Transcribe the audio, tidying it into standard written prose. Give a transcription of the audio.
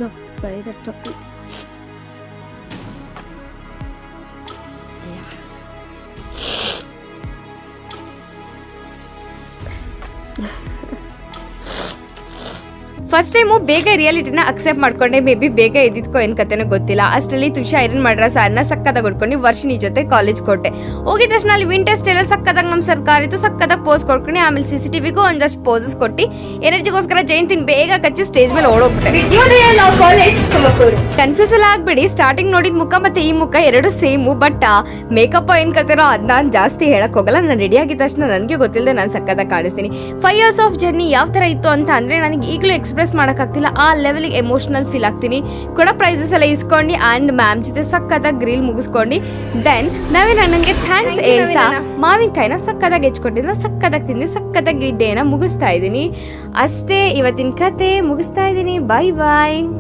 Go, buy the toffee. First time ಬೇಗ ರಿಯಾಲಿಟಿನ accept ಮಾಡ್ಕೊಂಡೆ. May be ಬೇಗ ಎದ್ದಿದ್ಕೋ ಏನು ಕತೆನೋ ಗೊತ್ತಿಲ್ಲ. ಅಷ್ಟರಲ್ಲಿ ತುಷಾ ಐರನ್ ಮಾಡ್ರ ಸಾರನ್ನ ಸಕ್ಕದಾಗ ಹೊಡ್ಕೊಂಡು ವರ್ಷಿನಿ ಜೊತೆ ಕಾಲೇಜ್ ಕೊಟ್ಟೆ. ಹೋಗಿದ ತಕ್ಷಣ ಅಲ್ಲಿ ವಿನ್ ಟೆಸ್ಟ್ ಎಲ್ಲ ಸಕ್ಕದಾಗ ನಮ್ಮ ಸರ್ಕಾರ ಇತ್ತು. ಸಕ್ಕದಾಗ ಪೋಸ್ ಕೊಡ್ಕೊಂಡು ಆಮೇಲೆ CCTVಗೂ ಒಂದಷ್ಟು ಪೋಸಸ್ ಕೊಟ್ಟು ಎನರ್ಜಿಗೋಸ್ಕರ ಜಯಂತಿನ ಬೇಗ ಕಚ್ಚಿ ಸ್ಟೇಜ್ ಮೇಲೆ ಓಡೋಗ್ಬಿಟ್ಟೆ. ಕನ್ಫ್ಯೂಸ್ ಎಲ್ಲ ಆಗ್ಬೇಡಿ. ಸ್ಟಾರ್ಟಿಂಗ್ ನೋಡಿದ ಮುಖ ಮತ್ತೆ ಈ ಮುಖ ಎರಡು ಸೇಮು. ಬಟ್ ಮೇಕಪ್ ಏನ್ ಕತೆನೋ ಅದ್ ನಾನು ಜಾಸ್ತಿ ಹೇಳಕ್ ಹೋಗಲ್ಲ. ನಾನು ರೆಡಿ ಆಗಿದ ತಕ್ಷಣ ನನಗೆ ಗೊತ್ತಿಲ್ಲದೆ ನಾನು ಸಕ್ಕದಾಗ ಕಾಣಿಸ್ತೀನಿ. 5 years ಆಫ್ ಜರ್ನಿ ಯಾವ ತರ ಇತ್ತು ಅಂತ ಅಂದ್ರೆ ನನಗೆ ಈಗಲೂ ಎಕ್ಸ್ಪ್ರೆಸ್ ಮಾಡಕ್ಕಾಗ್ತಿಲ್ಲ. ಆ ಲೆವೆಲ್ಗೆ ಎಮೋಷನಲ್ ಫೀಲ್ ಆಗ್ತೀನಿ. ಕೂಡ ಪ್ರೈಸಸ್ ಎಲ್ಲ ಇಸ್ಕೊಂಡು ಅಂಡ್ ಮ್ಯಾಮ್ ಜೊತೆ ಸಕ್ಕದಾಗ ಗ್ರಿಲ್ ಮುಗಿಸ್ಕೊಂಡು ದೆನ್ ನವೀನ್ ಅಣ್ಣಂಗೆ ಥ್ಯಾಂಕ್ಸ್ ಹೇಳ್ತಾ ಮಾವಿನಕಾಯಿನ ಸಕ್ಕದಾಗ ಹೆಚ್ಕೊಟ್ಟಿದ್ದ. ಸಕ್ಕದಾಗ ತಿಂದು ಸಕ್ಕದಾಗ ಗಿಡ್ಡೆನ ಮುಗಿಸ್ತಾ ಇದ್ದೀನಿ. ಅಷ್ಟೇ ಇವತ್ತಿನ ಕತೆ ಮುಗಿಸ್ತಾ ಇದ್ದೀನಿ. ಬಾಯ್ ಬಾಯ್.